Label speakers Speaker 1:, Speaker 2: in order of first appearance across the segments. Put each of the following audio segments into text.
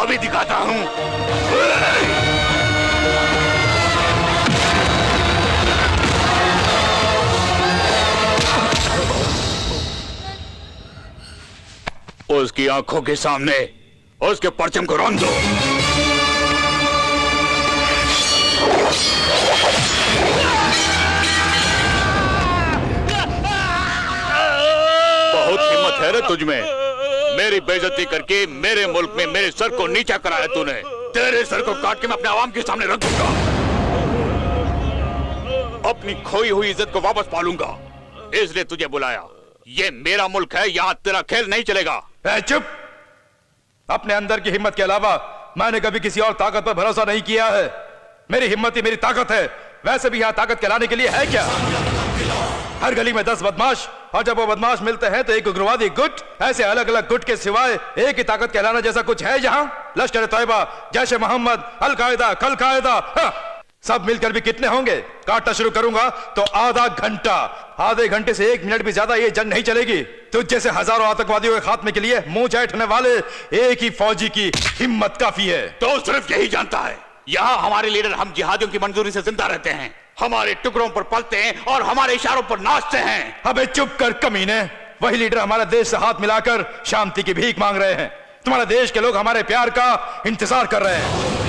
Speaker 1: अभी दिखाता हूँ। उसकी आंखों के सामने उसके परचम को रौंद दो। बहुत हिम्मत है रे तुझमें। मेरी बेइज्जती करके मेरे मुल्क में मेरे सर को नीचा कराया तूने। तेरे सर को काट के मैं अपने आवाम के सामने रख दूंगा। अपनी खोई हुई इज्जत को वापस पालूंगा। इसलिए तुझे बुलाया। ये मेरा मुल्क है, यहाँ तेरा खेल नहीं चलेगा।
Speaker 2: चुप। अपने अंदर की हिम्मत के अलावा मैंने कभी किसी और ताकत पर भरोसा नहीं किया है। मेरी हिम्मत ही मेरी ताकत है। वैसे भी यहाँ ताकत कहलाने के लिए है क्या? हर गली में 10 बदमाश, और जब वो बदमाश मिलते हैं तो एक उग्रवादी गुट। ऐसे अलग अलग गुट के सिवाय एक ही ताकत कहलाना जैसा कुछ है यहाँ? लश्कर तैयबा, जैश मोहम्मद, अल कायदा, कल कायदा, सब मिलकर भी कितने होंगे? काटना शुरू करूंगा तो आधा घंटा, आधे घंटे से 1 मिनट भी ज्यादा ये जंग नहीं चलेगी। तुझ जैसे हजारों आतंकवादियों के खात्मे के लिए मुंह चाटने वाले एक ही फौजी की हिम्मत काफी है।
Speaker 1: तो सिर्फ यही जानता है। यहाँ हमारे लीडर हम जिहादियों की मंजूरी से जिंदा रहते हैं, हमारे टुकड़ों पर पलते हैं और हमारे इशारों पर नाचते हैं।
Speaker 2: अबे चुप कर कमीने। वही लीडर हमारे देश से हाथ मिलाकर शांति की भीख मांग रहे हैं। तुम्हारे देश के लोग हमारे प्यार का इंतजार कर रहे हैं।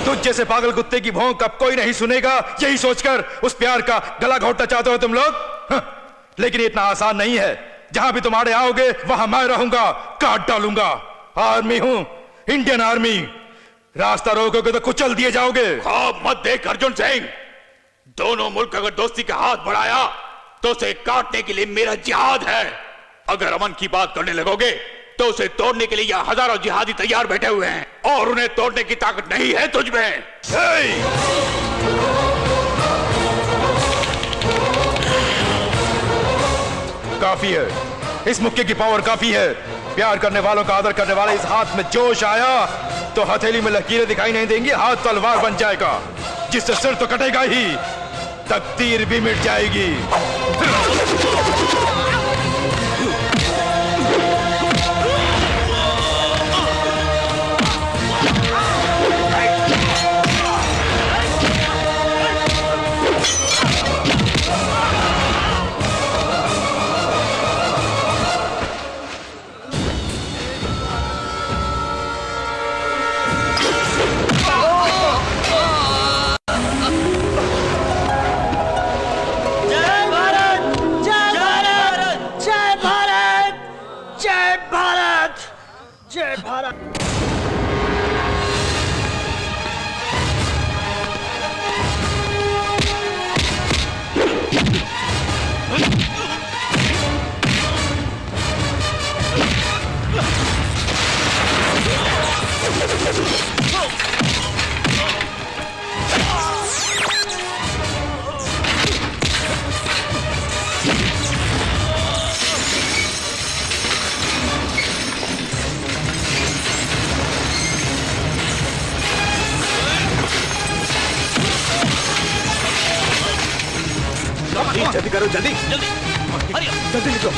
Speaker 2: तुझ जैसे पागल कुत्ते की भौंक अब कोई नहीं सुनेगा, यही सोचकर उस प्यार का गला घोटना चाहते हो तुम लोग। लेकिन इतना आसान नहीं है। जहां भी तुम आड़े आओगे वहां मैं रहूंगा, काट डालूंगा। आर्मी हूं, इंडियन आर्मी। रास्ता रोकोगे तो कुचल दिए जाओगे।
Speaker 1: ख्वाब मत देख अर्जुन सिंह। दोनों मुल्क अगर दोस्ती का हाथ बढ़ाया तो उसे काटने के लिए मेरा जिहाद है। अगर अमन की बात करने लगोगे तो उसे तोड़ने के लिए यहाँ हजारों जिहादी तैयार बैठे हुए हैं, और उन्हें तोड़ने की ताकत नहीं है तुझ में।
Speaker 2: काफी है। इस मुक्के की पावर काफी है। प्यार करने वालों का आदर करने वाले इस हाथ में जोश आया तो हथेली में लकीरें दिखाई नहीं देंगी, हाथ तलवार बन जाएगा जिससे सिर तो कटेगा ही, तकदीर भी मिट जाएगी।
Speaker 3: जल्दी करो, जल्दी जल्दी जल्दी निकलो।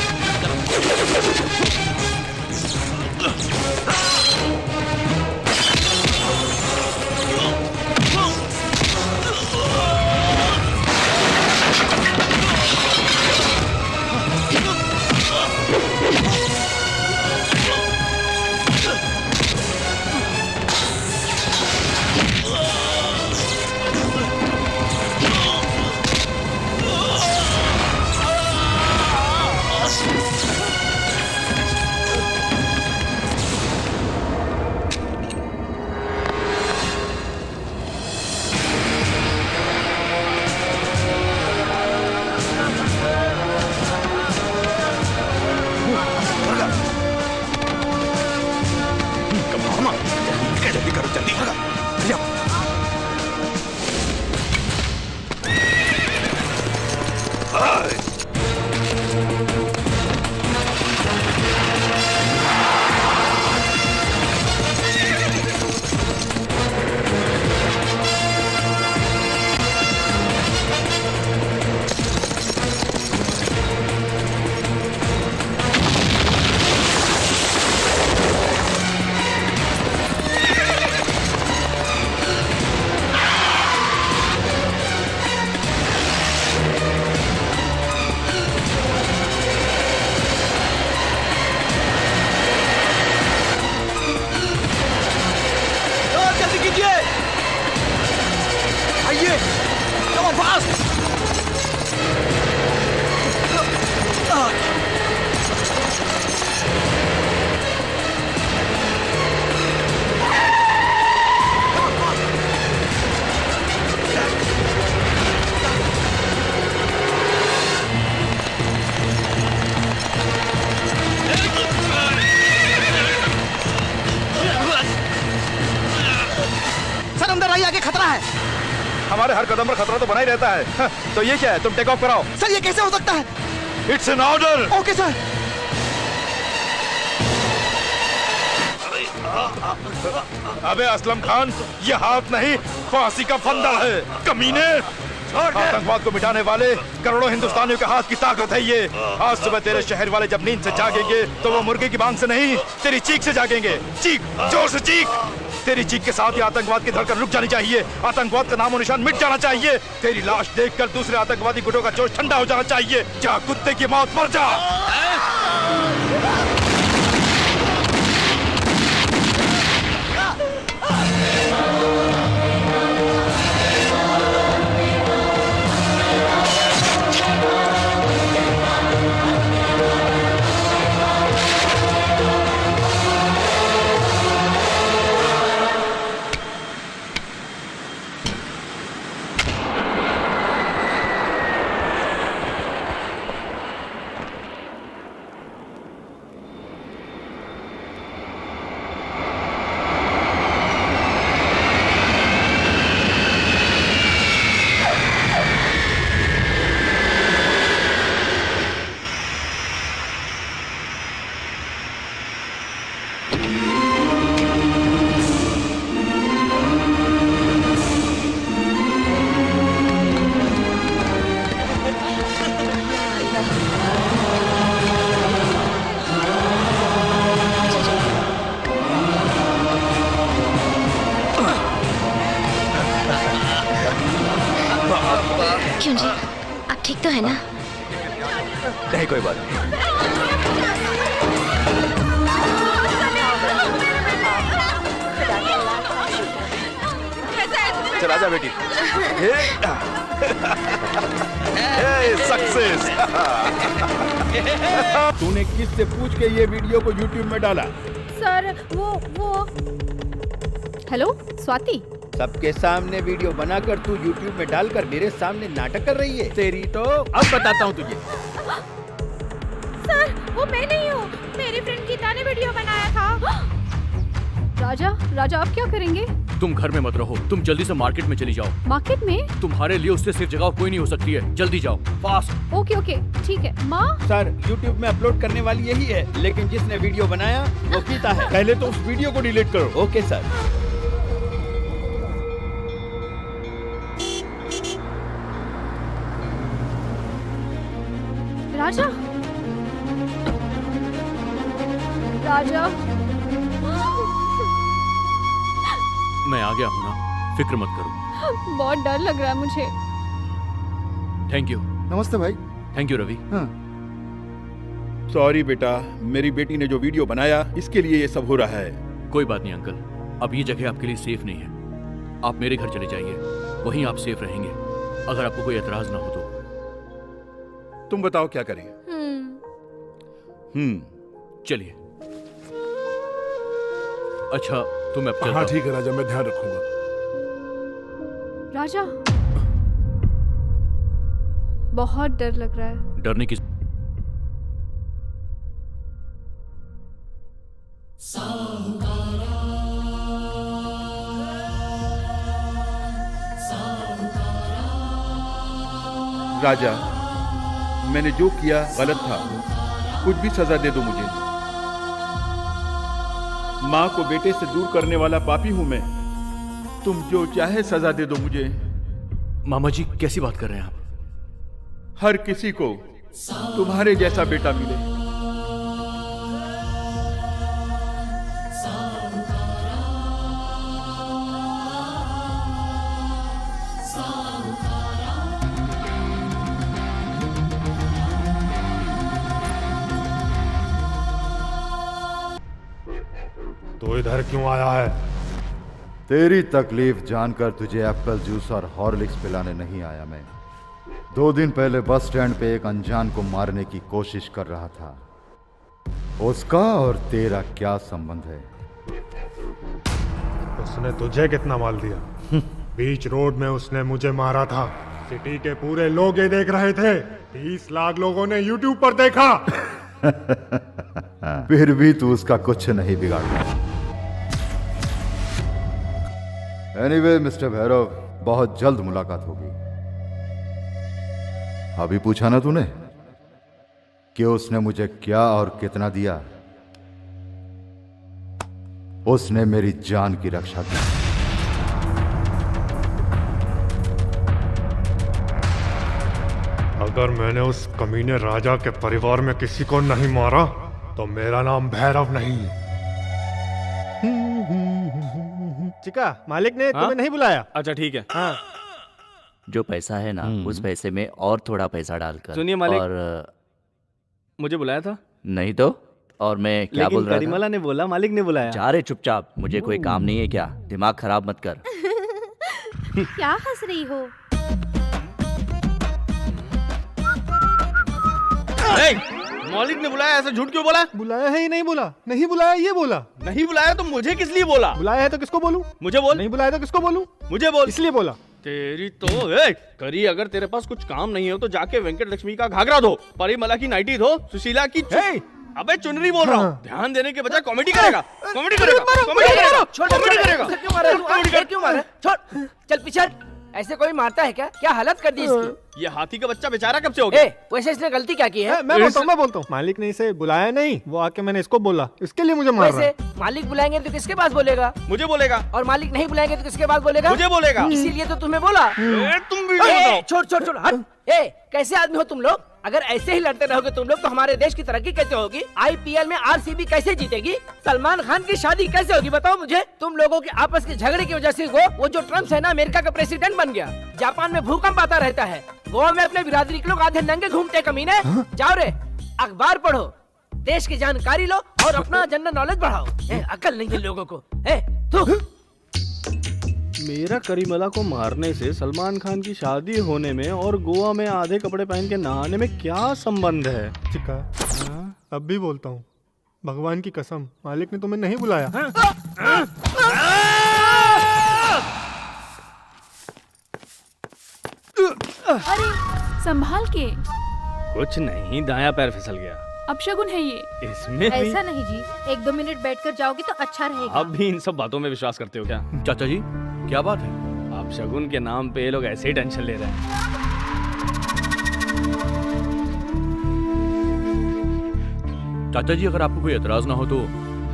Speaker 3: कहीं आगे खतरा है।
Speaker 2: हमारे हर कदम पर खतरा तो बना ही रहता है। तो ये क्या है, तुम टेक ऑफ कराओ।
Speaker 3: सर ये कैसे हो सकता है?
Speaker 2: It's an order.
Speaker 3: Okay sir.
Speaker 2: अबे असलम खान, ये हाथ नहीं फांसी का फंदा है। कमीने, आतंकवाद को मिटाने वाले करोड़ों हिंदुस्तानियों के हाथ की ताकत है ये। आज सुबह तेरे शहर वाले जब नींद से जागेंगे तो वो मुर्गे की बांग से नहीं, तेरी चीख से जागेंगे। चीख, जोर से चीख। तेरी चीख के साथ ही आतंकवाद की धड़कन रुक जानी चाहिए। आतंकवाद का नामो निशान मिट जाना चाहिए। तेरी लाश देखकर दूसरे आतंकवादी गुटों का जोश ठंडा हो जाना चाहिए। जा कुत्ते की मौत मर जा।
Speaker 4: क्यों जी, आप ठीक तो है ना?
Speaker 2: नहीं, कोई बात नहीं। चल आजा बेटी। सक्सेस।
Speaker 5: तूने किससे पूछ के ये वीडियो को YouTube में डाला?
Speaker 6: सर वो हेलो स्वाति।
Speaker 5: सबके सामने वीडियो बनाकर तू YouTube में डालकर मेरे सामने नाटक कर रही है। तेरी तो अब बताता हूँ तुझे।
Speaker 6: सर वो मैं नहीं हूँ, मेरी फ्रेंड गीता ने वीडियो बनाया था। राजा राजा आप क्या करेंगे?
Speaker 7: तुम घर में मत रहो, तुम जल्दी से मार्केट में चली जाओ।
Speaker 6: मार्केट में?
Speaker 7: तुम्हारे लिए उससे सिर्फ जगह कोई नहीं हो सकती है। जल्दी जाओ, फास्ट।
Speaker 6: ओके ओके ठीक है। माँ
Speaker 5: सर YouTube में अपलोड करने वाली यही है, लेकिन जिसने वीडियो बनाया वो गीता है। पहले तो उस वीडियो को डिलीट करो। Okay sir.
Speaker 6: राजा राजा
Speaker 7: मैं आ गया हूँ ना, फिक्र मत करो।
Speaker 6: बहुत डर लग रहा है मुझे।
Speaker 7: Thank you.
Speaker 5: नमस्ते भाई।
Speaker 7: Thank you Ravi.
Speaker 5: सॉरी बेटा, मेरी बेटी ने जो वीडियो बनाया इसके लिए ये सब हो रहा है।
Speaker 7: कोई बात नहीं अंकल, अब ये जगह आपके लिए सेफ नहीं है। आप मेरे घर चले जाइए, वहीं आप सेफ रहेंगे। अगर आपको कोई एतराज ना हो तो।
Speaker 5: तुम बताओ क्या करें?
Speaker 7: चलिए। अच्छा तो मैं अब चलता
Speaker 8: हाँ
Speaker 7: हूँ।
Speaker 8: ठीक है राजा, मैं ध्यान रखूंगा।
Speaker 6: राजा बहुत डर लग रहा है।
Speaker 7: डरने की
Speaker 5: राजा, मैंने जो किया गलत था, कुछ भी सजा दे दो मुझे। माँ को बेटे से दूर करने वाला पापी हूं मैं। तुम जो चाहे सजा दे दो मुझे।
Speaker 7: मामा जी कैसी बात कर रहे हैं आप?
Speaker 5: हर किसी को तुम्हारे जैसा बेटा मिले।
Speaker 8: तो इधर क्यों आया है?
Speaker 9: तेरी तकलीफ जानकर तुझे एप्पल जूस और हॉर्लिक्स पिलाने नहीं आया मैं। 2 दिन पहले बस स्टैंड पे एक अनजान को मारने की कोशिश कर रहा था। उसका और तेरा क्या संबंध है?
Speaker 8: उसने तुझे कितना माल दिया? बीच रोड में उसने मुझे मारा था। सिटी के पूरे लोग ये देख रहे थे। 30 लाख लोगों ने YouTube पर देखा।
Speaker 9: फिर भी तू उसका कुछ नहीं बिगाड़ा। एनीवे मिस्टर भैरव, बहुत जल्द मुलाकात होगी। अभी पूछा ना तूने कि उसने मुझे क्या और कितना दिया? उसने मेरी जान की रक्षा की।
Speaker 8: अगर मैंने उस कमीने राजा के परिवार में किसी को नहीं मारा तो मेरा नाम भैरव नहीं।
Speaker 3: चिका, मालिक ने तुम्हें नहीं बुलाया।
Speaker 10: अच्छा ठीक है।
Speaker 3: हाँ।
Speaker 10: जो पैसा है ना, उस पैसे में और थोड़ा पैसा डालकर।
Speaker 3: सुनिए मालिक,
Speaker 10: और
Speaker 3: मुझे बुलाया था?
Speaker 10: नहीं तो। और मैं क्या बोल रहा था?
Speaker 3: करीमला ने बोला मालिक ने बुलाया।
Speaker 10: जा रे चुपचाप, मुझे कोई काम नहीं है क्या? दिमाग खराब मत कर।
Speaker 6: क्या हंस रही हो?
Speaker 3: मालिक ने बुलाया, ऐसा झूठ क्यों बोला? बुलाया है ही नहीं बोला। नहीं बुलाया ये बोला। नहीं बुलाया तो मुझे किस लिए बोला? बुलाया है तो किसको बोलूं? मुझे बोल। नहीं बुलाया तो किसको बोलूं? मुझे बोल। इसलिए बोला। तेरी तो करी, अगर तेरे पास कुछ काम नहीं हो तो जाके वेंकट लक्ष्मी का घाघरा धो, परिमला की नाइटी धो, सुशीला की अबे चुनरी बोल रहा हूँ। ध्यान देने के बजाय कॉमेडी करेगा। कॉमेडी करेगा। कॉमेडी करेगा। कॉमेडी करेगा।
Speaker 11: क्यों मारा? क्यों मारा? छोड़, चल पीछे। ऐसे कोई मारता है क्या? क्या हालत कर दी इसकी?
Speaker 3: ये हाथी का बच्चा बेचारा कब से हो गया?
Speaker 11: वैसे इसने गलती क्या की है?
Speaker 3: मैं बोलता हूँ। मालिक ने इसे बुलाया नहीं, वो आके मैंने इसको बोला, इसके लिए मुझे मार रहा है।
Speaker 11: वैसे मालिक बुलाएंगे तो किसके पास बोलेगा?
Speaker 3: मुझे बोलेगा।
Speaker 11: और मालिक नहीं बुलाएंगे तो किसके पास बोलेगा?
Speaker 3: मुझे बोलेगा।
Speaker 11: इसीलिए तो तुम्हें बोला।
Speaker 3: तुम भी
Speaker 11: छोड़ हट। कैसे आदमी हो तुम लोग? अगर ऐसे ही लड़ते रहोगे तुम लोग तो हमारे देश की तरक्की कैसे होगी? आईपीएल में आरसीबी कैसे जीतेगी? सलमान खान की शादी कैसे होगी? बताओ मुझे। तुम लोगों के आपस के झगड़े की वजह से वो जो ट्रम्प है ना, अमेरिका का प्रेसिडेंट बन गया। जापान में भूकंप आता रहता है। गोवा में अपने बिरादरी के लोग आधे नंगे घूमते कमीने। जाओ रे, अखबार पढ़ो, देश की जानकारी लो और अपना जनरल नॉलेज बढ़ाओ। अकल नहीं है लोगों को।
Speaker 3: मेरा करीमला को मारने से सलमान खान की शादी होने में और गोवा में आधे कपड़े पहन के नहाने में क्या संबंध है? चिका, अब भी बोलता हूँ, भगवान की कसम, मालिक ने तुम्हें नहीं बुलाया।
Speaker 6: अरे संभाल के।
Speaker 3: कुछ नहीं, दायां पैर फिसल गया।
Speaker 6: अब शगुन है ये।
Speaker 3: इसमें
Speaker 6: ऐसा नहीं जी, 1-2 मिनट बैठकर जाओगे तो अच्छा रहेगा।
Speaker 3: अब भी इन सब बातों में विश्वास करते हो क्या?
Speaker 7: चाचा जी क्या बात है?
Speaker 3: आप शगुन के नाम पे ये लोग ऐसे ही टेंशन ले रहे हैं।
Speaker 7: चाचा जी अगर आपको कोई एतराज ना हो तो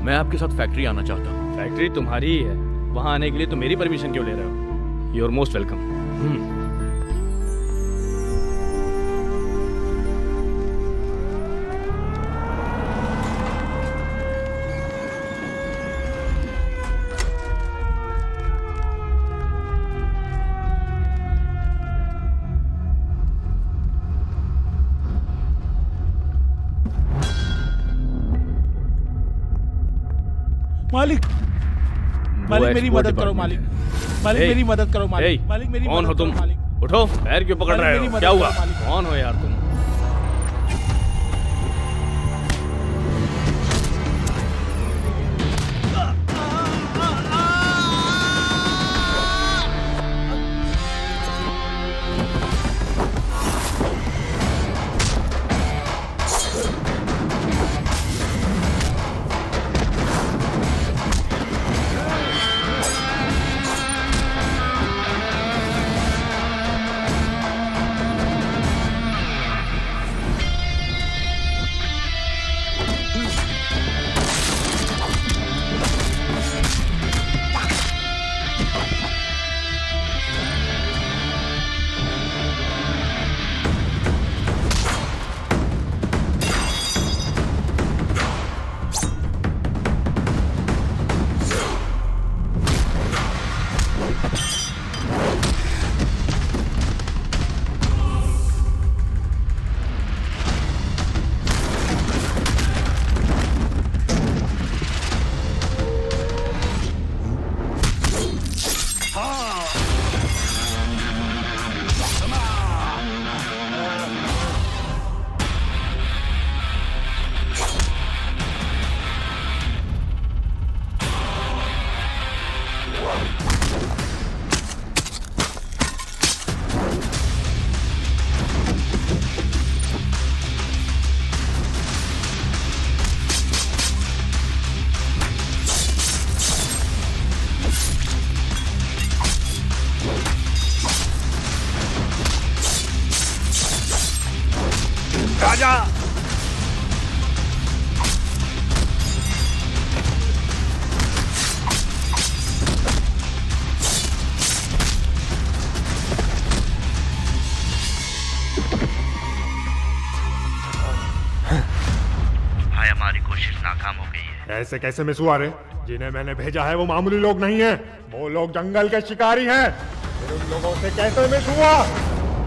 Speaker 7: मैं आपके साथ फैक्ट्री आना चाहता हूँ।
Speaker 3: फैक्ट्री तुम्हारी ही है, वहाँ आने के लिए तो मेरी परमिशन क्यों ले रहे हो? You are most welcome.
Speaker 12: मालिक, मालिक मेरी मदद करो मालिक। मालिक मेरी मदद करो मालिक। मालिक मेरी
Speaker 3: कौन हो तुम? उठो, पैर क्यों पकड़ रहे हो? क्या हुआ? कौन हो यार तुम?
Speaker 8: ऐसे कैसे मिसुआरे? जिन्हें मैंने भेजा है वो मामूली लोग नहीं है, वो लोग जंगल के शिकारी हैं। फिर उन लोगों से कैसे मिस हुआ?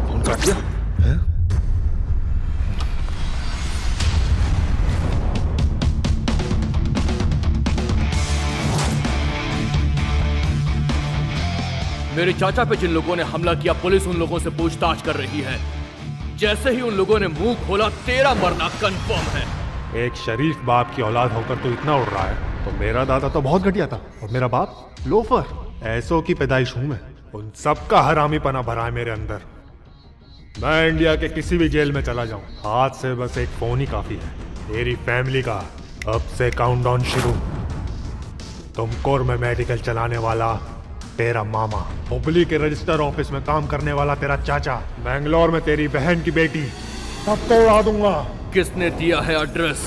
Speaker 2: फोन काट दिया है?
Speaker 7: मेरे चाचा पे जिन लोगों ने हमला किया, पुलिस उन लोगों से पूछताछ कर रही है। जैसे ही उन लोगों ने मुंह खोला, तेरा मरना कंफर्म है।
Speaker 8: एक शरीफ बाप की औलाद होकर तो इतना उड़ रहा है, तो मेरा दादा तो बहुत घटिया था और मेरा बाप लोफर। ऐसों की पैदाइश हूं मैं, उन सब का हरामीपना भरा है मेरे अंदर। मैं इंडिया के किसी भी जेल में चला जाऊं, हाथ से बस एक फोन ही काफी है। तेरी फैमिली का अब से काउंटडाउन शुरू। तुमकोर में मेडिकल चलाने वाला तेरा मामा, हुबली के रजिस्टर ऑफिस में काम करने वाला तेरा चाचा, बैंगलोर में तेरी बहन की बेटी, सबको उड़ा दूंगा।
Speaker 7: किसने दिया है एड्रेस?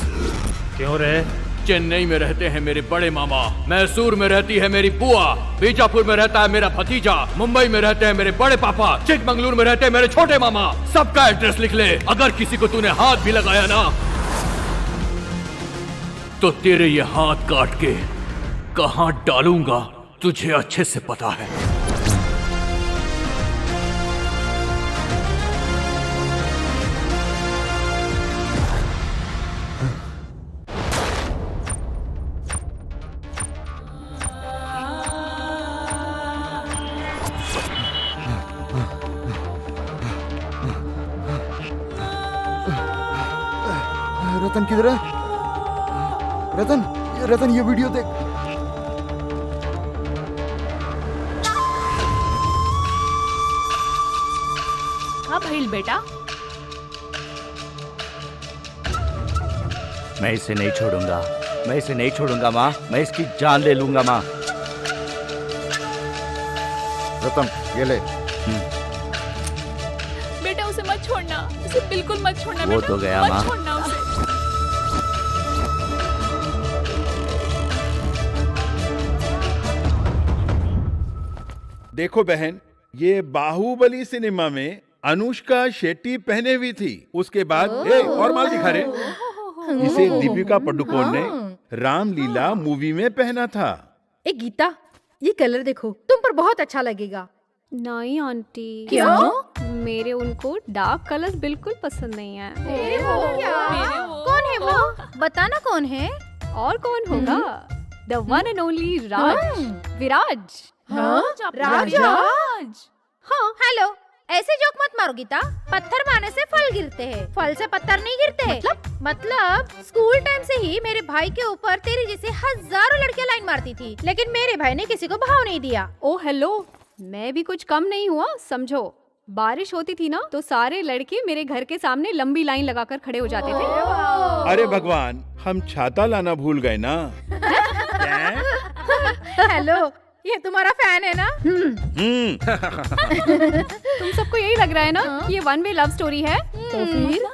Speaker 8: क्यों रे?
Speaker 7: चेन्नई में रहते हैं मेरे बड़े मामा, मैसूर में रहती है मेरी बुआ, बीजापुर में रहता है मेरा भतीजा, मुंबई में रहते हैं मेरे बड़े पापा, चिकमंगलुरु में रहते हैं मेरे छोटे मामा। सबका एड्रेस लिख ले। अगर किसी को तूने हाथ भी लगाया ना, तो तेरे ये हाथ काट के कहां डालूंगा तुझे अच्छे से पता है।
Speaker 9: रतन किधर है? रतन ये वीडियो देख।
Speaker 6: हाँ भइल बेटा,
Speaker 10: मैं इसे नहीं छोड़ूंगा, मैं इसे नहीं छोड़ूंगा माँ, मैं इसकी जान ले लूंगा माँ।
Speaker 9: रतन ये ले।
Speaker 6: बेटा उसे मत छोड़ना, उसे बिल्कुल मत छोड़ना।
Speaker 10: वो
Speaker 6: बेटा,
Speaker 10: तो गया
Speaker 6: मत
Speaker 10: माँ।
Speaker 6: छोड़ना उसे।
Speaker 5: देखो बहन, ये बाहुबली सिनेमा में अनुष्का शेट्टी पहने हुई थी, उसके बाद और माल दिखा रहे। इसे दीपिका पादुकोण ने रामलीला मूवी में पहना था।
Speaker 13: ए गीता, ये कलर देखो, तुम पर बहुत अच्छा लगेगा।
Speaker 6: नहीं आंटी।
Speaker 13: क्यों?
Speaker 6: मेरे उनको डार्क कलर्स बिल्कुल पसंद नहीं है।
Speaker 13: कौन है वो? बताना कौन है?
Speaker 6: और कौन होगा? द वन एंड ओनली राज, विराज।
Speaker 13: राजा? हाँ, हेलो, ऐसे जोक मत मारो गीता। पत्थर मारने से फल गिरते हैं, फल से पत्थर नहीं गिरते। मतलब स्कूल टाइम से ही मेरे भाई के ऊपर तेरी जैसे हजारों लड़कियां लाइन मारती थी, लेकिन मेरे भाई ने किसी को भाव नहीं दिया।
Speaker 6: ओ हेलो, मैं भी कुछ कम नहीं हुआ समझो। बारिश होती थी ना, तो सारे लड़के मेरे घर के सामने लंबी लाइन लगाकर खड़े हो जाते थे।
Speaker 5: अरे भगवान, हम छाता लाना भूल गए ना।
Speaker 13: हेलो, ये तुम्हारा फैन है ना?
Speaker 6: तुम सबको यही लग रहा है ना कि ये वन वे लव स्टोरी है? तो फिर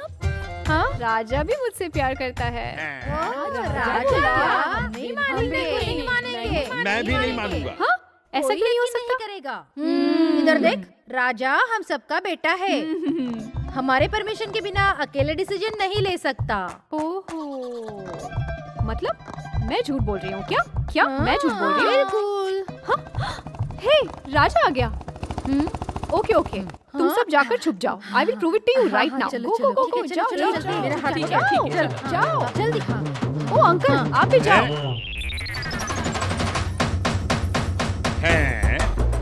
Speaker 6: हाँ, राजा भी मुझसे प्यार करता है।
Speaker 13: राजा नहीं मानेंगे।
Speaker 5: मैं भी नहीं मानूंगा।
Speaker 6: हाँ, ऐसा क्यों नहीं हो सकता?
Speaker 13: करेगा। इधर देख, राजा हम सबका बेटा है, हमारे परमिशन के बिना अकेले डिसीजन नहीं ले सकता।
Speaker 6: ओहो, मतलब मैं झूठ बोल रही हूँ क्या? क्या मैं झूठ बोल रही हूँ?
Speaker 13: बिल्कुल।
Speaker 6: हाँ, हे राजा आ गया। ओके ओके, तुम सब जाकर छुप जाओ। I will prove it to you right now. Go go go, जाओ जाओ,
Speaker 13: मेरा हाथ
Speaker 6: जाओ,
Speaker 13: जल्दी हाँ।
Speaker 6: ओ अंकल, आप भी जाओ।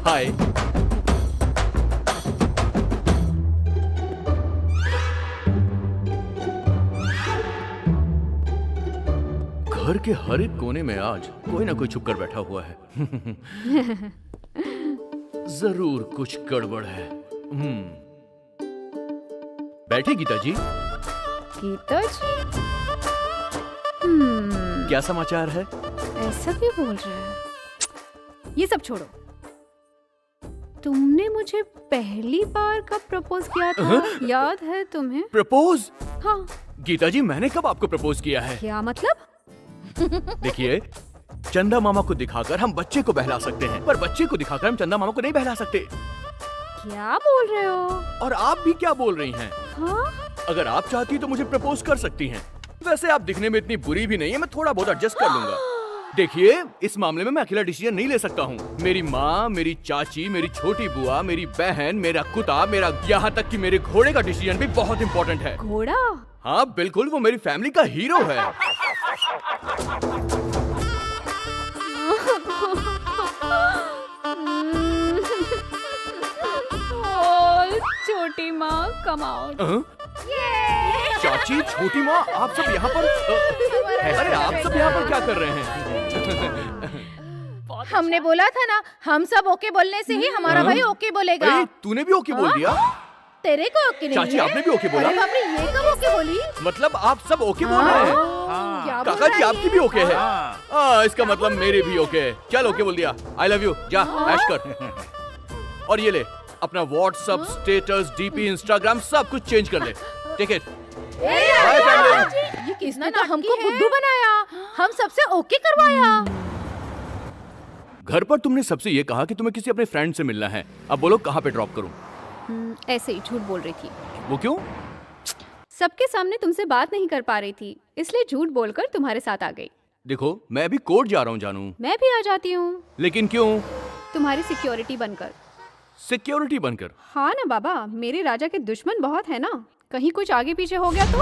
Speaker 7: हाय। घर के हर एक कोने में आज कोई ना कोई छुपकर बैठा हुआ है। जरूर कुछ गड़बड़ है। बैठे गीता जी।
Speaker 6: गीता जी?
Speaker 7: क्या समाचार है?
Speaker 6: ऐसा क्यों बोल रहे हैं? ये सब छोड़ो, तुमने मुझे पहली बार कब प्रपोज किया था? याद है तुम्हें?
Speaker 7: प्रपोज?
Speaker 6: हाँ।
Speaker 7: गीता जी, मैंने कब आपको प्रपोज किया है?
Speaker 6: क्या मतलब?
Speaker 7: देखिए, चंदा मामा को दिखाकर हम बच्चे को बहला सकते हैं, पर बच्चे को दिखाकर हम चंदा मामा को नहीं बहला सकते।
Speaker 6: क्या बोल रहे हो?
Speaker 7: और आप भी क्या बोल रही हैं?
Speaker 6: हाँ?
Speaker 7: अगर आप चाहती तो मुझे प्रपोज कर सकती हैं। वैसे आप दिखने में इतनी बुरी भी नहीं है, मैं थोड़ा बहुत एडजस्ट कर लूंगा। देखिए, इस मामले में मैं अकेला डिसीजन नहीं ले सकता हूँ। मेरी माँ, मेरी चाची, मेरी छोटी बुआ, मेरी बहन, मेरा कुत्ता, मेरा यहाँ तक कि मेरे घोड़े का डिसीजन भी बहुत इम्पोर्टेंट है।
Speaker 6: घोड़ा?
Speaker 7: हाँ बिल्कुल, वो मेरी फैमिली का हीरो है।
Speaker 6: छोटी माँ कमाओ।
Speaker 7: चाची, छोटी माँ, आप सब यहाँ पर? अरे आप सब यहाँ पर क्या कर रहे हैं?
Speaker 13: हमने बोला था ना, हम सब ओके बोलने से ही हमारा भाई ओके बोलेगा।
Speaker 7: तूने भी ओके बोल दिया?
Speaker 13: तेरे को ओके नहीं?
Speaker 7: चाची, आपने भी ओके बोला?
Speaker 13: अरे बाप रे, ये कब ओके बोली?
Speaker 7: मतलब आप सब ओके बोल रहे हैं?
Speaker 13: क्या बोल
Speaker 7: काका जी,
Speaker 13: रहा है
Speaker 7: आपकी भी ओके है? इसका मतलब मेरी भी ओके है। चल ओके बोल दिया। आई लव यू, जा ऐश कर। और ये ले अपना व्हाट्सएप स्टेटस, डीपी, इंस्टाग्राम सब कुछ चेंज कर ले। Take it. Bye family.
Speaker 13: ये किसने तो हमको बुद्धू बनाया, हम सबसे ओके करवाया।
Speaker 7: घर पर तुमने सबसे ये कहा कि तुम्हें किसी अपने फ्रेंड से मिलना है। अब बोलो कहाँ पे ड्रॉप करूं?
Speaker 6: ऐसे ही झूठ बोल रही थी।
Speaker 7: वो क्यों?
Speaker 6: सबके सामने तुमसे बात नहीं कर पा रही थी, इसलिए झूठ बोलकर तुम्हारे साथ आ गई।
Speaker 7: देखो, मैं अभी कोर्ट जा रहा हूँ जानू।
Speaker 6: मैं भी आ जाती हूँ।
Speaker 7: लेकिन क्यों?
Speaker 6: तुम्हारी सिक्योरिटी बनकर।
Speaker 7: सिक्योरिटी बनकर?
Speaker 6: हाँ ना बाबा, मेरे राजा के दुश्मन बहुत है ना, कहीं कुछ आगे पीछे हो गया तो?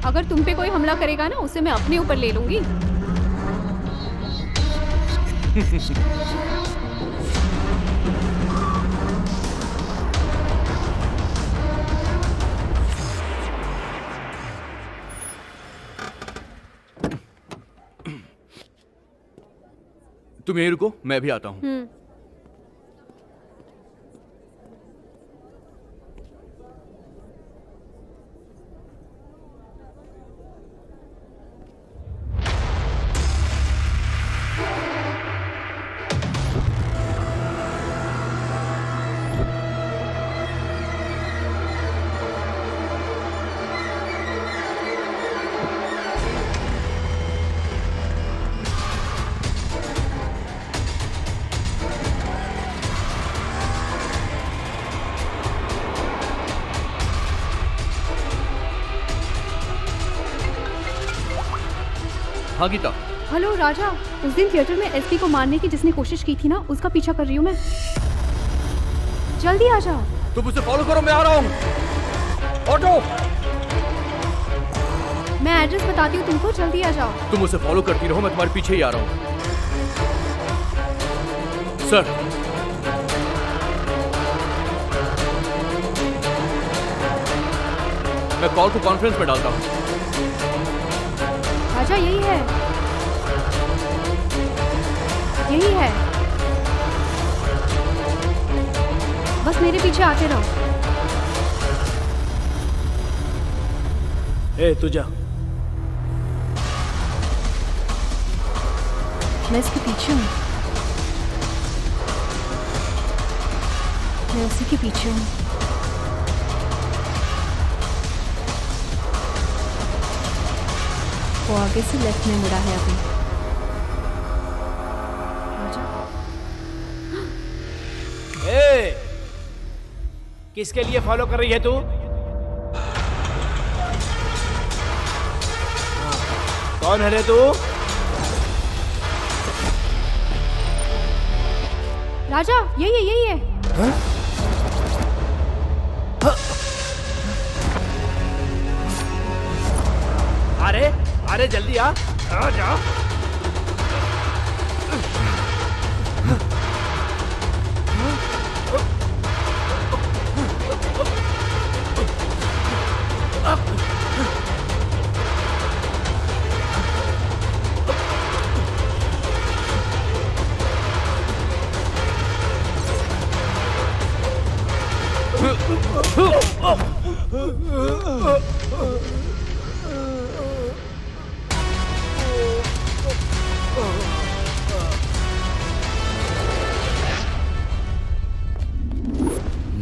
Speaker 6: अगर तुम पे कोई हमला करेगा ना, उसे मैं अपने ऊपर ले लूंगी।
Speaker 7: तुम यहीं रुको, मैं भी आता हूँ। हाँ गीता।
Speaker 6: हेलो राजा, उस दिन थिएटर में एसपी को मारने की जिसने कोशिश की थी ना, उसका पीछा कर रही हूँ मैं। जल्दी आ जाओ।
Speaker 7: तुम उसे फॉलो करो, मैं आ रहा हूँ। ऑटो।
Speaker 6: मैं एड्रेस बताती हूँ तुमको, जल्दी आ जाओ।
Speaker 7: तुम उसे फॉलो करती रहो, मैं तुम्हारे पीछे ही आ रहा हूँ। सर। मैं कॉल को कॉन्फ्रेंस में डालता हूँ।
Speaker 6: राजा यही है, यही है, बस मेरे पीछे आते रहो।
Speaker 12: ए तू जा।
Speaker 6: मैं इसके पीछे हूँ, मैं उसी के पीछे हूँ। वो आगे से लेफ्ट में मुड़ा है अभी।
Speaker 11: ए, किसके लिए फॉलो कर रही है तू? कौन है रे तू?
Speaker 6: राजा यही है, यही है।
Speaker 11: अरे अरे जल्दी आ जा।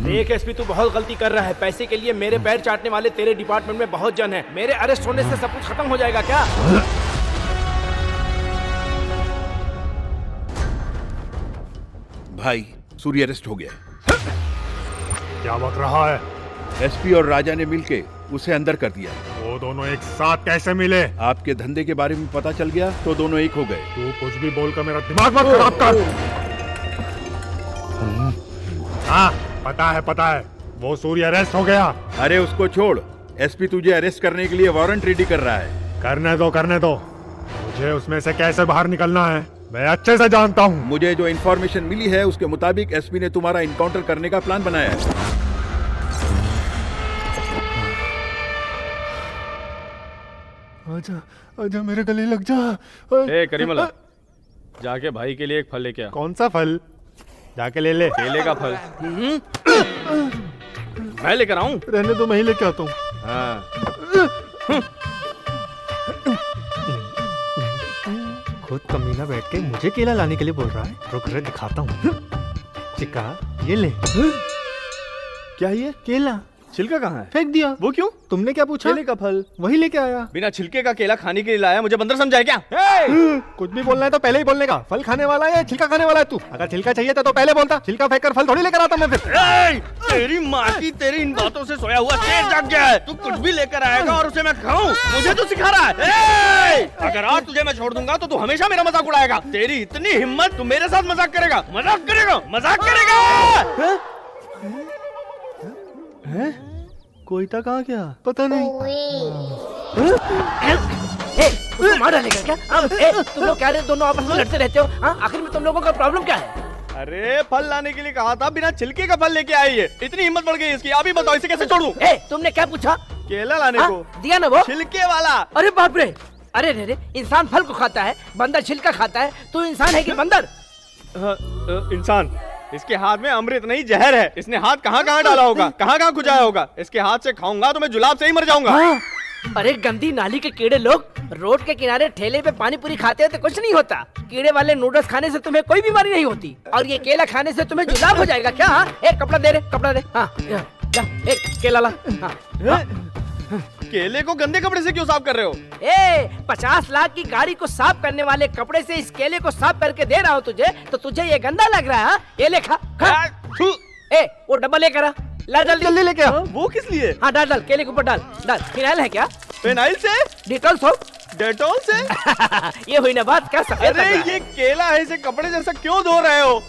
Speaker 11: देख एसपी, तू बहुत गलती कर रहा है। पैसे के लिए मेरे पैर चाटने वाले तेरे डिपार्टमेंट में बहुत जन है। मेरे अरेस्ट होने से सब कुछ खत्म हो जाएगा क्या?
Speaker 5: भाई सूर्य अरेस्ट हो गया।
Speaker 8: क्या बक रहा है?
Speaker 5: एसपी और राजा ने मिलके उसे अंदर कर दिया।
Speaker 8: वो दोनों एक साथ कैसे मिले?
Speaker 5: आपके धंधे के बारे में पता चल गया तो दोनों एक हो गए।
Speaker 8: तू कुछ भी बोलकर मेरा दिमाग मत खराब कर। हाँ पता है वो सूर्य अरेस्ट हो गया।
Speaker 5: अरे उसको छोड़, एसपी तुझे अरेस्ट करने के लिए वारंट रेडी कर रहा है।
Speaker 8: करने दो, मुझे उसमें से कैसे बाहर निकलना है मैं अच्छे से जानता हूँ।
Speaker 5: मुझे जो इन्फॉर्मेशन मिली है उसके मुताबिक एसपी ने तुम्हारा इनकाउंटर करने का प्लान बनाया है।
Speaker 8: आजा मेरे गले लग जा।
Speaker 3: ए करीमुल्लाह, जाके भाई के लिए एक फल लेके आ।
Speaker 8: कौन सा फल? जाके ले ले।
Speaker 3: केले का फल। मैं लेकर आऊं?
Speaker 8: रहने दो, मैं ही लेके आता हूँ।
Speaker 3: हाँ।
Speaker 8: खुद कमीना बैठ के मुझे केला लाने के लिए बोल रहा है। रुक रे दिखाता हूँ। चिक्का ये ले।
Speaker 3: क्या ये?
Speaker 8: केला।
Speaker 3: छिलका कहाँ है?
Speaker 8: फेंक दिया।
Speaker 3: वो क्यों?
Speaker 8: तुमने क्या पूछा?
Speaker 3: केले का फल।
Speaker 8: वही लेके आया।
Speaker 3: बिना छिलके का केला खाने के लिए लाया, मुझे बंदर समझा है क्या?
Speaker 8: कुछ भी बोलना है तो पहले ही बोलने का। फल खाने वाला है या छिलका खाने वाला है तू? अगर छिलका चाहिए था तो पहले बोलता। छिलका फेंक कर फल थोड़ी लेकर आता मैं फिर।
Speaker 3: तेरी माँ की, तेरी इन बातों से सोया हुआ शेर जाग गया है। तू कुछ भी लेकर आएगा और उसे मैं खाऊं? मुझे तो सिखा रहा है। अगर आज तुझे मैं छोड़ दूंगा तो तू हमेशा मेरा मजाक उड़ाएगा। तेरी इतनी हिम्मत, तू मेरे साथ मजाक करेगा? मजाक करेगा।
Speaker 8: कोयता कहाँ गया? पता नहीं।
Speaker 11: उसको मार डालेगा क्या? तुम लोग क्या रे दोनों आपस में लड़ते रहते हो? आखिर में तुम लोगों का प्रॉब्लम क्या है?
Speaker 3: अरे फल लाने के लिए कहा था, बिना छिलके का फल लेके आई है। इतनी हिम्मत बढ़ गई इसकी। आप ही बताओ इसे कैसे छोड़ूं?
Speaker 11: तुमने क्या पूछा?
Speaker 3: केला लाने को
Speaker 11: दिया ना वो
Speaker 3: छिलके वाला।
Speaker 11: अरे बाप रे, अरे रे, इंसान फल को खाता है, बंदर छिलका खाता है। तू इंसान है कि बंदर?
Speaker 3: इंसान। इसके हाथ में अमृत नहीं जहर है। इसने हाथ कहाँ कहाँ डाला होगा, कहाँ कहाँ खुजाया होगा। इसके हाथ से खाऊंगा तो मैं जुलाब से ही मर जाऊंगा।
Speaker 11: अरे गंदी नाली के कीड़े लोग, रोड के किनारे ठेले पे पानी पूरी खाते हैं तो कुछ नहीं होता। कीड़े वाले नूडल्स खाने से तुम्हें कोई बीमारी नहीं होती, और ये केला खाने से तुम्हें जुलाब हो जाएगा क्या? एक कपड़ा दे रे, कपड़ा दे। हाँ जा, एक केला ला।
Speaker 3: केले को गंदे कपड़े से क्यों साफ कर रहे हो?
Speaker 11: 50 लाख की गाड़ी को साफ करने वाले कपड़े से इस केले को साफ करके दे रहा हूँ तुझे, तो तुझे ये गंदा लग रहा है? ये ले खा। वो डब्बा लेकर आ, ला जल्दी लेके आ।
Speaker 3: वो किस लिए?
Speaker 11: हाँ डाल केले के ऊपर डाल। फिनाइल है क्या?
Speaker 3: फिनाइल से?
Speaker 11: Dettol soap.
Speaker 3: डेटॉल से?
Speaker 11: ये हुई ना बात, क्या सफेद?
Speaker 3: अरे ये केला है, इसे कपड़े जैसा क्यों धो रहे हो?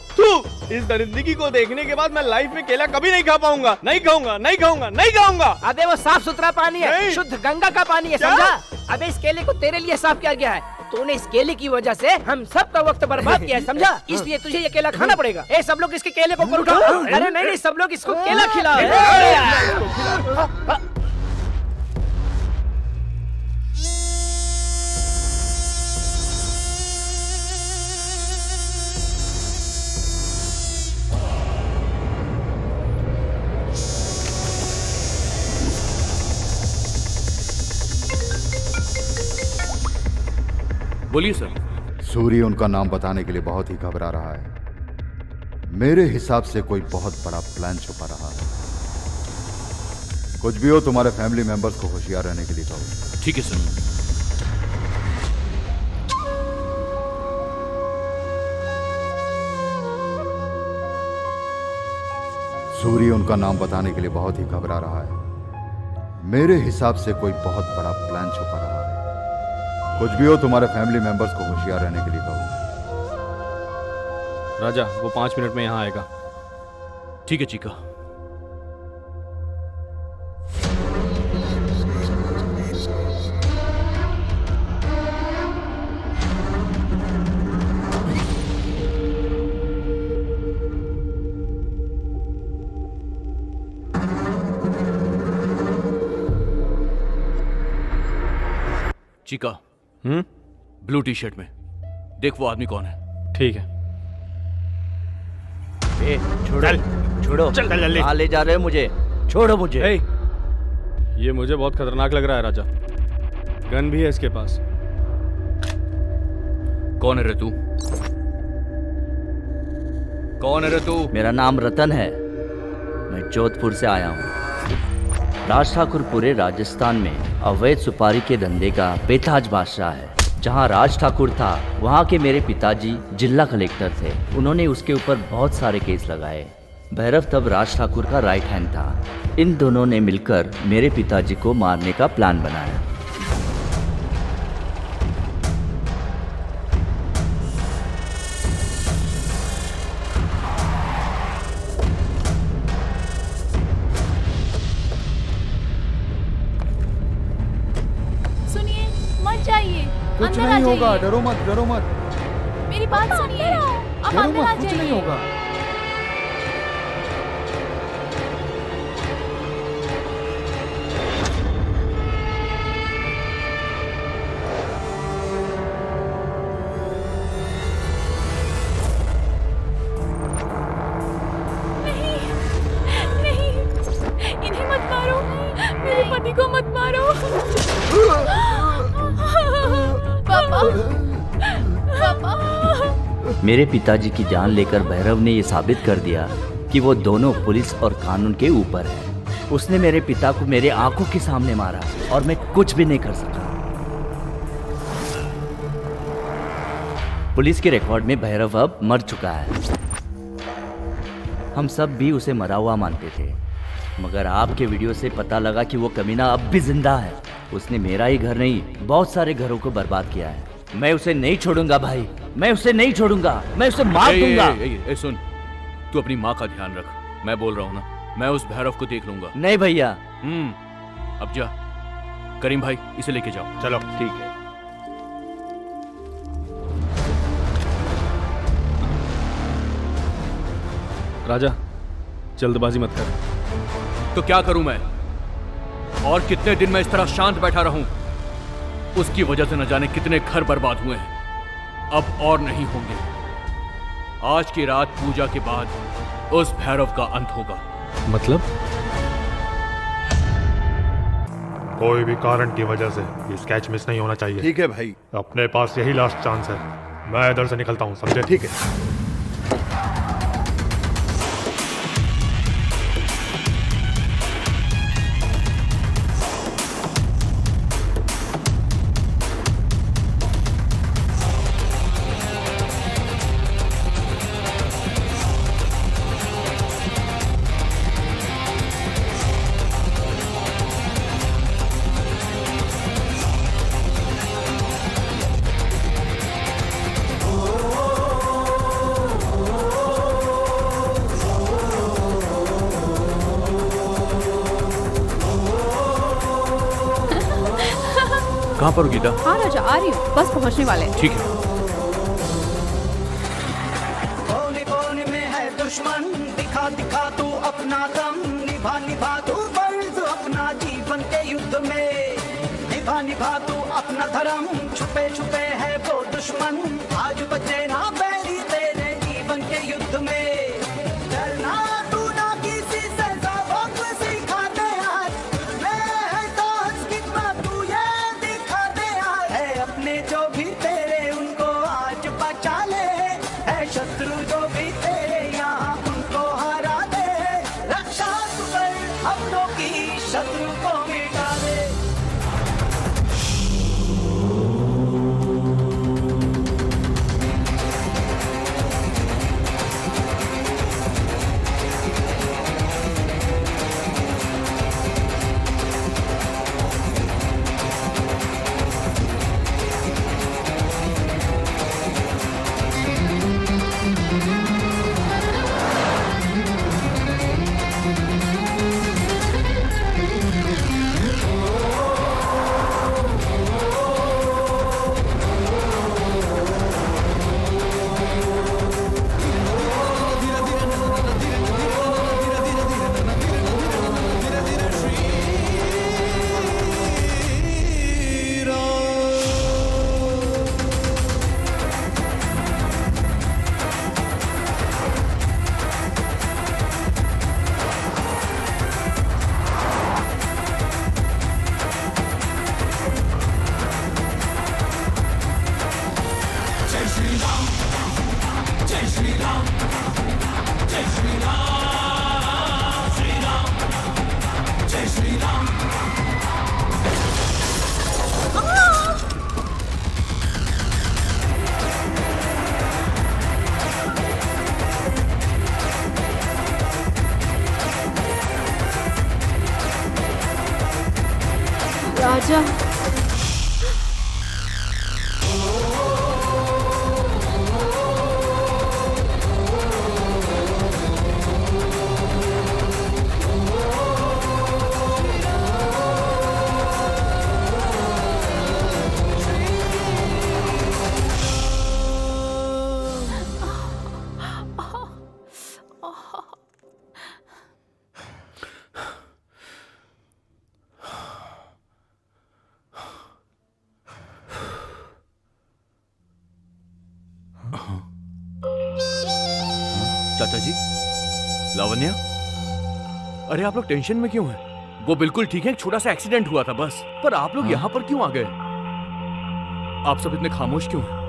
Speaker 3: इस दरिंदगी को देखने के बाद मैं लाइफ में केला कभी नहीं खा पाऊंगा। नहीं खाऊंगा।
Speaker 11: अबे वो साफ सुथरा पानी है, शुद्ध गंगा का पानी है, समझा? अबे इस केले को तेरे लिए साफ किया गया है। तूने इस केले की वजह से हम सब का वक्त बर्बाद किया है, समझा? इसलिए तुझे ये केला खाना पड़ेगा। सब लोग इसके केले को ऊपर उठाओ। अरे नहीं, सब लोग इसको केला खिलाओ।
Speaker 7: बोलिए सर।
Speaker 9: सूर्य उनका नाम बताने के लिए बहुत ही घबरा रहा है। मेरे हिसाब से कोई बहुत बड़ा प्लान छुपा रहा है। कुछ भी हो, तुम्हारे फैमिली मेंबर्स को होशियार रहने के लिए कहो।
Speaker 7: ठीक है सर।
Speaker 9: सूर्य उनका नाम बताने के लिए बहुत ही घबरा रहा है। मेरे हिसाब से कोई बहुत बड़ा प्लान छुपा रहा है। कुछ भी हो, तुम्हारे फैमिली मेंबर्स को होशियार रहने के लिए कहो।
Speaker 3: राजा, वो 5 मिनट में यहाँ आएगा।
Speaker 7: ठीक है चिका। चिका, ब्लू टी शर्ट में देख वो आदमी कौन है।
Speaker 3: ठीक है।
Speaker 10: छोड़ो कहाँ ले जा रहे हो मुझे? छोड़ो मुझे।
Speaker 3: ये मुझे बहुत खतरनाक लग रहा है राजा। गन भी है इसके पास।
Speaker 7: कौन है रे तू? कौन है रे तू?
Speaker 10: मेरा नाम रतन है। मैं जोधपुर से आया हूँ। राज ठाकुर पूरे राजस्थान में अवैध सुपारी के धंधे का बेताज बादशाह है। जहाँ राज ठाकुर था वहाँ के मेरे पिताजी जिला कलेक्टर थे। उन्होंने उसके ऊपर बहुत सारे केस लगाए। भैरव तब राज ठाकुर का राइट हैंड था। इन दोनों ने मिलकर मेरे पिताजी को मारने का प्लान बनाया।
Speaker 13: सुनिए, मत जाइए।
Speaker 9: कुछ नहीं होगा, डरो मत, डरो मत।
Speaker 13: मेरी बात सुनिए, अब
Speaker 9: डरो
Speaker 13: अंदर आ
Speaker 9: मत, कुछ
Speaker 13: जाइए।
Speaker 9: नहीं होगा।
Speaker 13: नहीं, इन्हें मत मारो, मेरे पति को मत मारो। पापा, पापा।
Speaker 10: मेरे पिताजी की जान लेकर भैरव ने ये साबित कर दिया कि वो दोनों पुलिस और कानून के ऊपर है। उसने मेरे पिता को मेरे आंखों के सामने मारा और मैं कुछ भी नहीं कर सका। पुलिस के रिकॉर्ड में भैरव अब मर चुका है। हम सब भी उसे मरा हुआ मानते थे, मगर आपके वीडियो से पता लगा कि वो कमीना अब भी जिंदा है। उसने मेरा ही घर नहीं, बहुत सारे घरों को बर्बाद किया है। मैं उसे नहीं छोड़ूंगा भाई, मैं उसे नहीं छोड़ूंगा, मैं उसे मार दूंगा।
Speaker 7: ए, सुन, तू अपनी माँ का ध्यान रख। मैं बोल रहा हूँ ना, मैं उस भैरव को देख लूंगा।
Speaker 10: नहीं भैया।
Speaker 7: अब जा, करीम भाई इसे लेके जाओ।
Speaker 8: चलो
Speaker 10: ठीक है।
Speaker 3: राजा, जल्दबाजी मत कर।
Speaker 7: तो क्या करूं मैं? और कितने दिन मैं इस तरह शांत बैठा रहूं? उसकी वजह से न जाने कितने घर बर्बाद हुए हैं। अब और नहीं होंगे। आज की रात पूजा के बाद उस भैरव का अंत होगा।
Speaker 3: मतलब?
Speaker 8: कोई भी कारण की वजह से ये स्केच मिस नहीं होना चाहिए।
Speaker 5: ठीक है भाई।
Speaker 8: अपने पास यही लास्ट चांस है। मैं इधर से निकलता हूँ, समझे?
Speaker 5: ठीक है।
Speaker 7: कहाँ पर हो गीता?
Speaker 6: हाँ राजा, आ रही हूँ, बस पहुँचने वाले हैं।
Speaker 7: ठीक है।
Speaker 11: कोने कोने में है दुश्मन, दिखा दिखा तू अपना दम, निभा निभा तू फर्ज अपना जीवन के युद्ध में, निभा निभा तू अपना धर्म, छुपे छुपे है वो दुश्मन, आज बचे ना बैरी तेरे जीवन के युद्ध में। डरना तू ना किसी से, सबक सिखा दे आज, मैं है दोस्त कितना तू ये दिखा दे आज, है अपने जो भी तेरे उनको आज बचा ले, है शत्रु जो भी तेरे यहाँ उनको हरा दे, रक्षा तू कर अपनों की, शत्रु को मिटा दे।
Speaker 7: चाचा जी, लावण्या, अरे आप लोग टेंशन में क्यों हैं? वो बिल्कुल ठीक है, एक छोटा सा एक्सीडेंट हुआ था बस। पर आप लोग यहाँ पर क्यों आ गए? आप सब इतने खामोश क्यों हैं?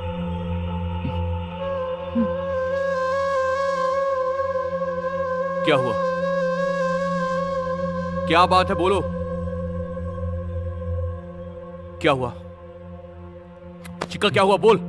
Speaker 7: क्या हुआ? क्या बात है, बोलो। क्या हुआ? चिक्का क्या हुआ, बोल।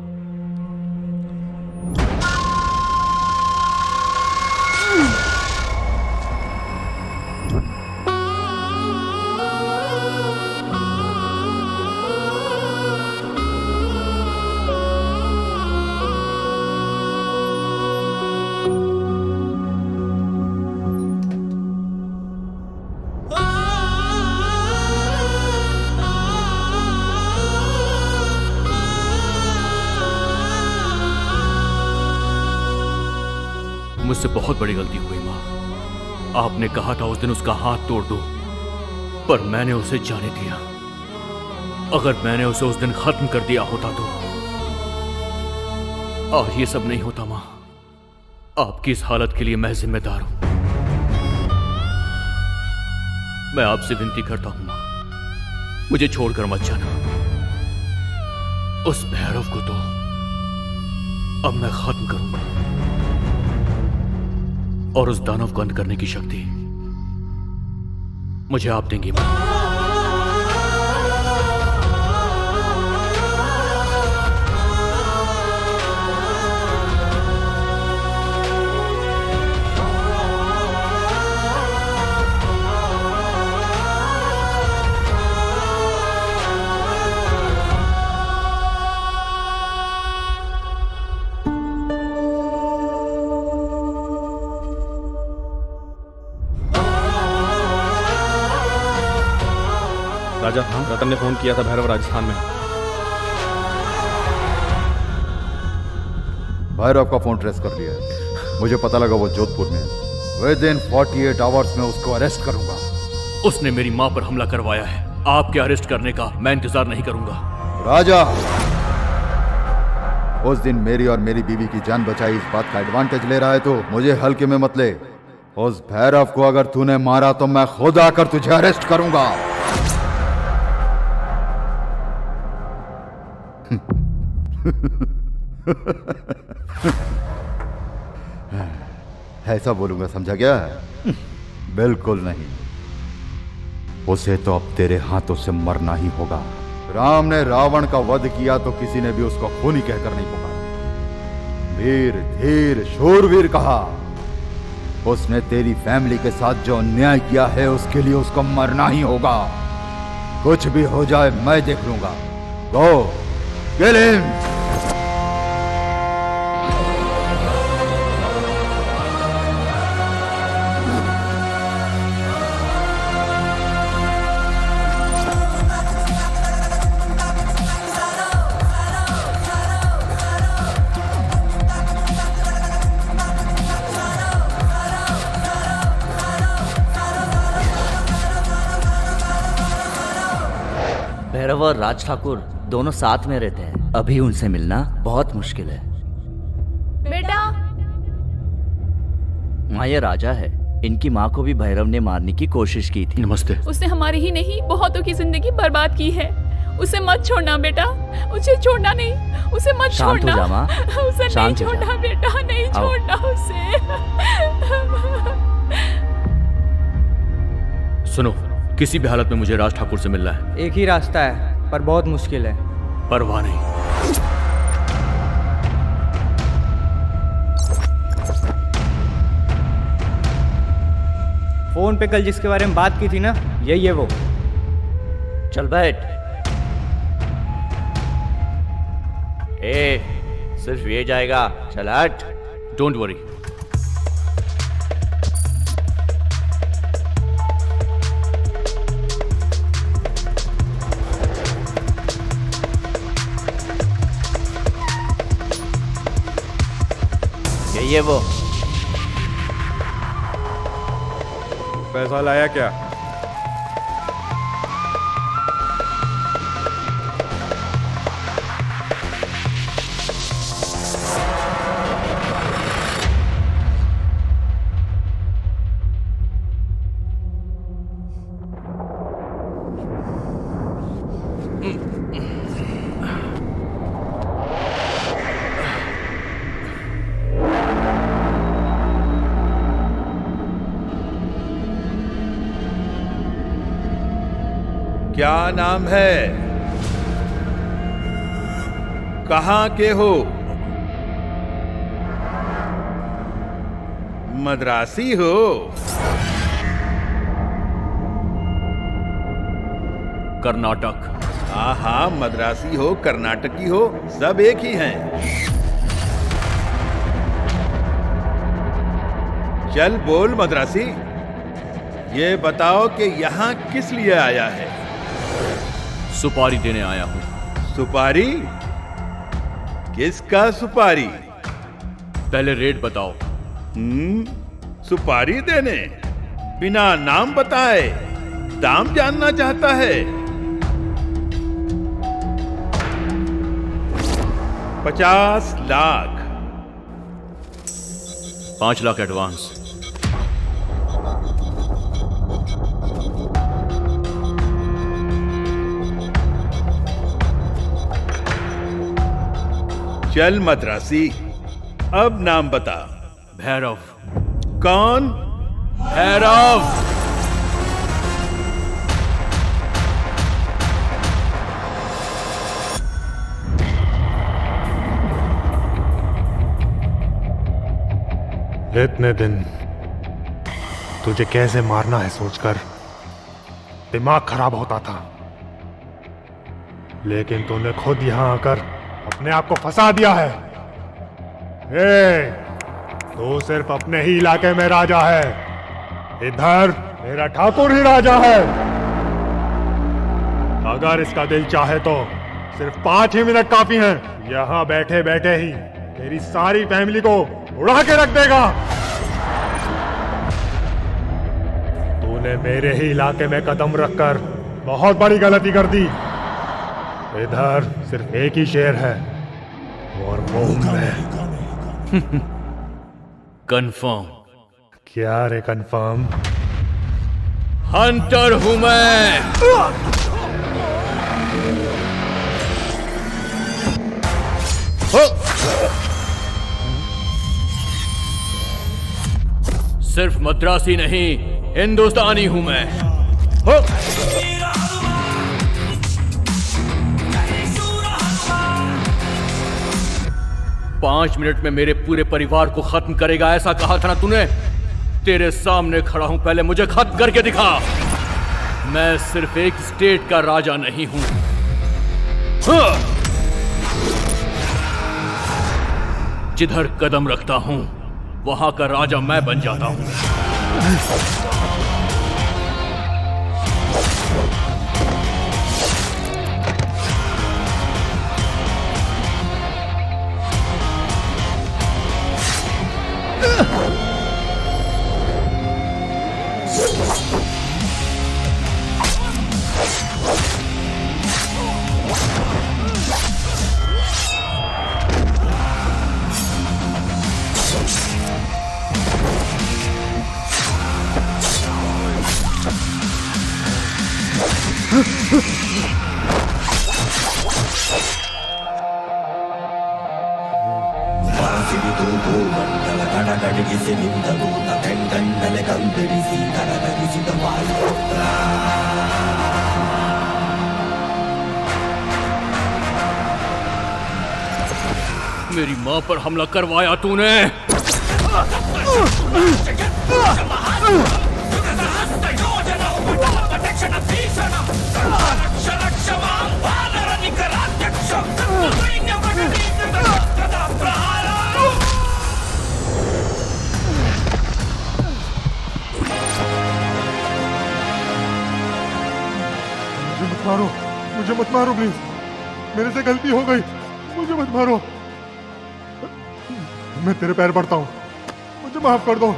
Speaker 7: मुझसे बहुत बड़ी गलती हुई माँ। आपने कहा था उस दिन उसका हाथ तोड़ दो, पर मैंने उसे जाने दिया। अगर मैंने उसे उस दिन खत्म कर दिया होता तो आज ये सब नहीं होता माँ। आपकी इस हालत के लिए मैं जिम्मेदार हूं। मैं आपसे विनती करता हूं माँ, मुझे छोड़कर मत जाना। उस भैरव को तो अब मैं खत्म करूंगा और उस दानव को अंत करने की शक्ति मुझे आप देंगी मां।
Speaker 3: राजा, रतन ने फोन किया था, भैरव राजस्थान में।
Speaker 9: भैरव का फोन ट्रेस कर लिया है। मुझे पता लगा वो जोधपुर में है। विदिन 48 आवर्स में उसको अरेस्ट करूंगा।
Speaker 7: उसने मेरी मां पर हमला करवाया है। आपके अरेस्ट करने का मैं इंतजार नहीं करूंगा।
Speaker 9: राजा, उस दिन मेरी और मेरी बीवी की जान बचाई, इस बात का एडवांटेज ले रहा है तो मुझे हल्के में मत ले। उस भैरव को अगर तूने मारा तो मैं खुद आकर तुझे अरेस्ट करूंगा। ऐसा बोलूंगा समझा क्या? बिल्कुल नहीं। उसे तो अब तेरे हाथों से मरना ही होगा। राम ने रावण का वध किया तो किसी ने भी उसको खूनी कहकर नहीं पुकारा। वीर, धीर, शूरवीर कहा। उसने तेरी फैमिली के साथ जो अन्याय किया है उसके लिए उसको मरना ही होगा। कुछ भी हो जाए मैं देख लूंगा। गो किल हिम।
Speaker 10: भैरव और राज ठाकुर दोनों साथ में रहते हैं। अभी उनसे मिलना बहुत मुश्किल है।
Speaker 13: बेटा,
Speaker 10: माँ ये राजा है। इनकी माँ को भी भैरव ने मारने की कोशिश की थी।
Speaker 7: नमस्ते।
Speaker 14: उसने हमारी ही नहीं बहुतों की जिंदगी बर्बाद की है। उसे मत छोड़ना बेटा, उसे छोड़ना नहीं, उसे मत
Speaker 10: शांत
Speaker 14: छोड़ना।
Speaker 10: हो जा माँ,
Speaker 14: उसे नहीं
Speaker 10: शांत हो जा।
Speaker 14: छोड़ना बेटा, नहीं
Speaker 10: आओ।
Speaker 14: छोड़ना उसे।
Speaker 7: सुनो, किसी भी हालत में मुझे राज ठाकुर से मिलना है।
Speaker 11: एक ही रास्ता है पर बहुत मुश्किल है।
Speaker 7: परवाह नहीं।
Speaker 11: फोन पे कल जिसके बारे में बात की थी ना, यही है वो।
Speaker 10: चल बैठ। सिर्फ ये जाएगा, चल हट।
Speaker 7: Don't worry.
Speaker 10: यही है वो।
Speaker 2: पैसा लाया क्या?
Speaker 5: क्या नाम है? कहाँ के हो? मद्रासी हो?
Speaker 7: कर्नाटक।
Speaker 5: हाँ, मद्रासी हो, कर्नाटकी हो, सब एक ही हैं। चल बोल मद्रासी, ये बताओ कि यहाँ किस लिए आया है?
Speaker 7: सुपारी देने आया हूँ।
Speaker 5: सुपारी? किसका सुपारी?
Speaker 7: पहले रेट बताओ।
Speaker 5: सुपारी देने? बिना नाम बताए दाम जानना चाहता है? 50 लाख।
Speaker 7: 5 लाख एडवांस।
Speaker 5: चल मद्रासी, अब नाम बता।
Speaker 7: भैरव।
Speaker 5: कौन?
Speaker 7: भैरव।
Speaker 8: इतने दिन तुझे कैसे मारना है सोचकर दिमाग खराब होता था, लेकिन तूने खुद यहां आकर अपने आप को फंसा दिया है। तू सिर्फ अपने ही इलाके में राजा है, इधर मेरा ठाकुर ही राजा है। अगर इसका दिल चाहे तो सिर्फ 5 ही मिनट काफी हैं। यहां बैठे बैठे ही तेरी सारी फैमिली को उड़ा के रख देगा। तूने मेरे ही इलाके में कदम रखकर बहुत बड़ी गलती कर दी। इधर सिर्फ एक ही शेर है और वो मैं।
Speaker 7: कंफर्म?
Speaker 8: क्या रे कंफर्म?
Speaker 7: हंटर हूं मैं। सिर्फ मद्रासी नहीं, हिंदुस्तानी हूं मैं। 5 मिनट में मेरे पूरे परिवार को खत्म करेगा, ऐसा कहा था ना तूने? तेरे सामने खड़ा हूं, पहले मुझे खत्म करके दिखा। मैं सिर्फ एक स्टेट का राजा नहीं हूं। जिधर कदम रखता हूं वहां का राजा मैं बन जाता हूं। मेरी मां पर हमला करवाया तूने।
Speaker 8: मुझे मत मारो प्लीज, मेरे से गलती हो गई, मुझे मत मारो। मैं तेरे पैर पड़ता हूँ, मुझे माफ कर दो।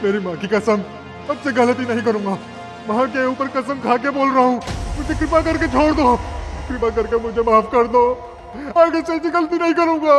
Speaker 8: मेरी माँ की कसम, अब से गलती नहीं करूंगा। माँ के ऊपर कसम खा के बोल रहा हूँ, मुझे कृपा करके छोड़ दो, कृपा करके मुझे माफ कर दो। आगे चल के गलती नहीं करूंगा।